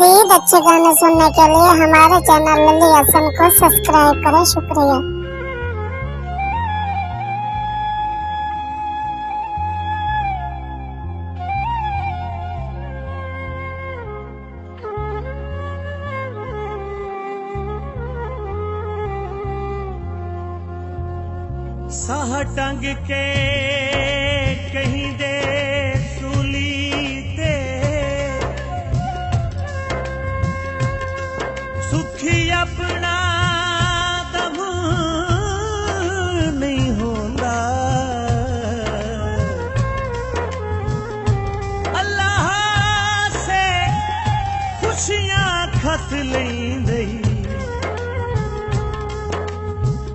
मज़ीद अच्छे गाने सुनने के लिए हमारे चैनल लल्ली हसन को सब्सक्राइब करें। शुक्रिया। साह टंग के कहीं दे सूली ते सुखी अपना दम नहीं होंदा। अल्लाह से खुशियां खत लेंदे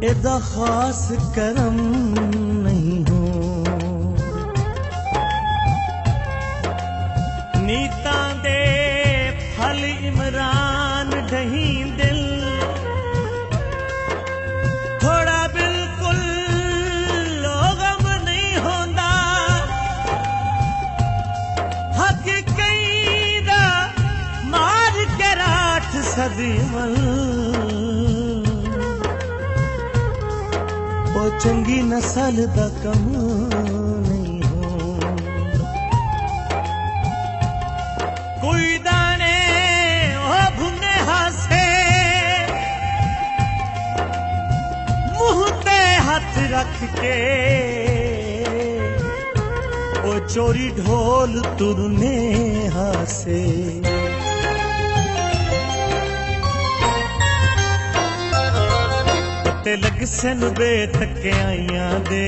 एदा खास करम नहीं हो। नीतां दे फल इमरान ढही दिल थोड़ा बिल्कुल लोगम नहीं होंदा। हक कई दा मार के राठ सदीवल चंगी नस्ल दा कम नहीं हो। कोई दाने ओ भुने हासे मुंह ते हाथ रख के ओ चोरी ढोल तुरने हासे। ते लग सन बेतके आइयां दे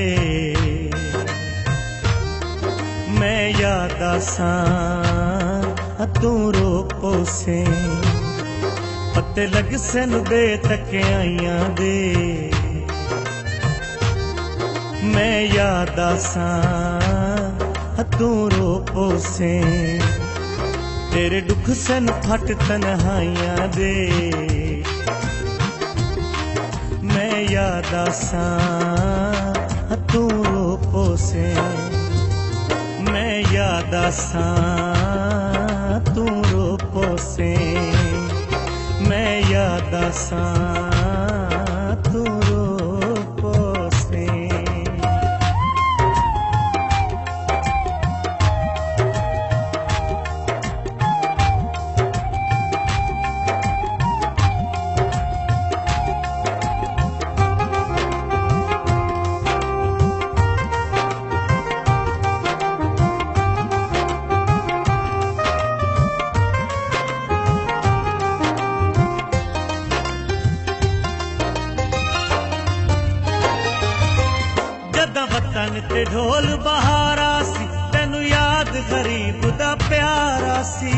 मैं याद आसां तू रोको से। पत्ते लग सन बेतके आइयां दे मैं याद आसां तू रोको से। तेरे दुख सन फट तन्हाइयां दे मैं याद आसां तू रोको से। मैं याद आसां तू रोको से। मैं याद आसां तू रोको से। वतन ते ढोल बहारा सी तेनू याद गरीब दा प्यारा सी।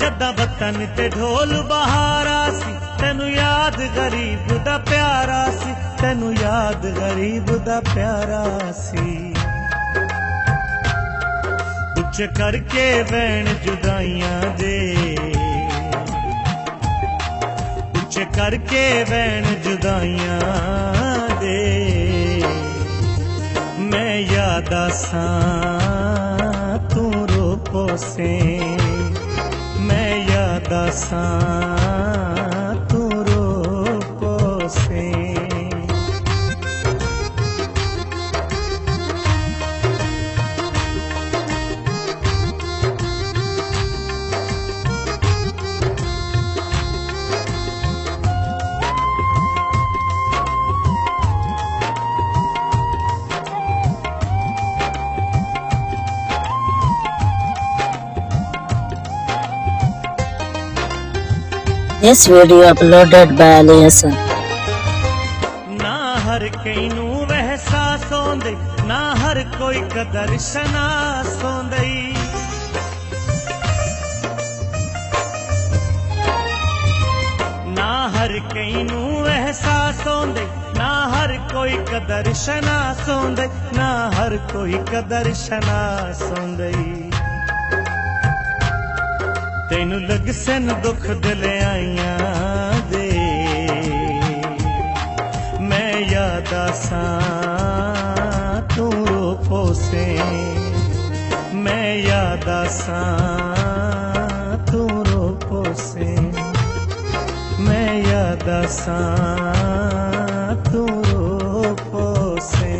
जदा वतन ते ढोल बहारा सी तेनू याद गरीब दा प्यारा सी। तेनू याद गरीब दा प्यारा सी। कुछ करके वैन जुदाइयां दे करके वैन जुदाइयां दे मैं याद आसां तू रोको से। मैं याद आसां तू रोको से। This video uploaded by Ali Hassan. ना हर कई नू एहसास होंदे ना हर कोई कदर शनास होंदे। ना हर कई नू एहसास होंदे ना हर कोई कदर शनास होंदे। ना हर कोई कदर शनास होंदे। तेनू लग सन दुख दिल आइयां दे मैं याद आसां तू रोको से। मैं याद आसा तू रूपों से, मैं याद आसा तू रूपों से।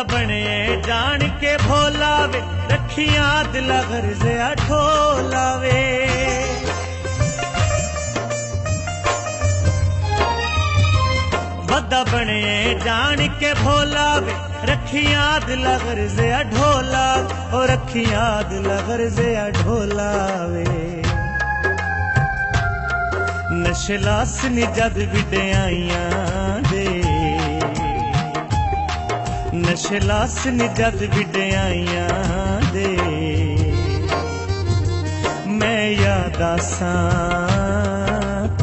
बने जान के भोलावे रखियां दिला गर्जिया ढोलावे। वदा बने जान के भोलावे रखियां दिला गर्जिया ढोला, और रखियां दिला गर्जिया ढोलावे। नशलास नी जद विड्याइयां दे, नशलास नी जद विड्याइयां दे। मैं याद आसा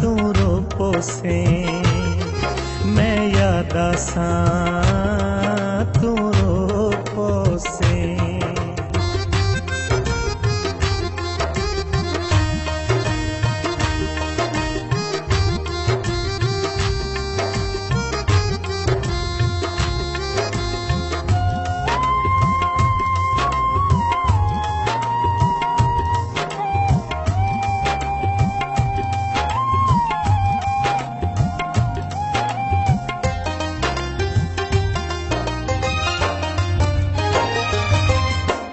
तू रूपों से, मैं याद आसा तू रूपों से।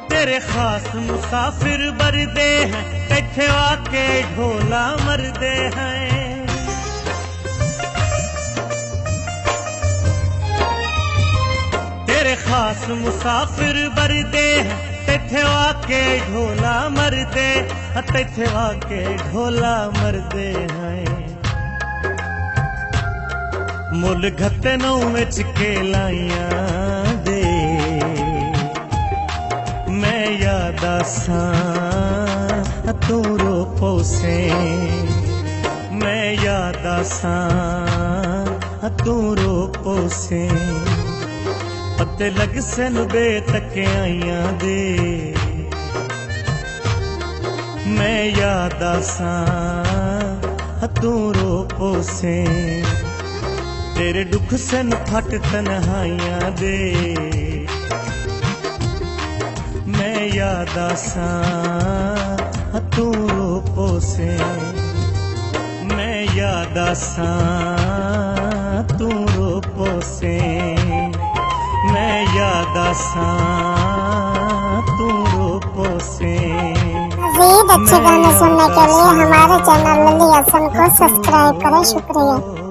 तेरे खास मुसाफिर बरदे हैं, इत्थे आके ढोला मरदे हैं। तेरे खास मुसाफिर बरदे हैं, इत्थे आके ढोला मरदे, इत्थे आके ढोला मरदे हैं। मुल घते नौ विच के लाइयां दे। मैं याद आसा तू रूपों से, मैं याद आसा तू रूपों से। पते लग सन बेतकियाइयां दे। मैं याद आसा तू रूपों से। तेरे दुख सन फट तन्हाइयां दे। मैं याद आसा तू रूपों से, मैं याद आसा तू रूपों से। मैं याद आसा तू रूपों से। मज़ीद अच्छे गाने सुनने के लिए हमारे चैनल लल्ली हसन को सब्सक्राइब करें। शुक्रिया।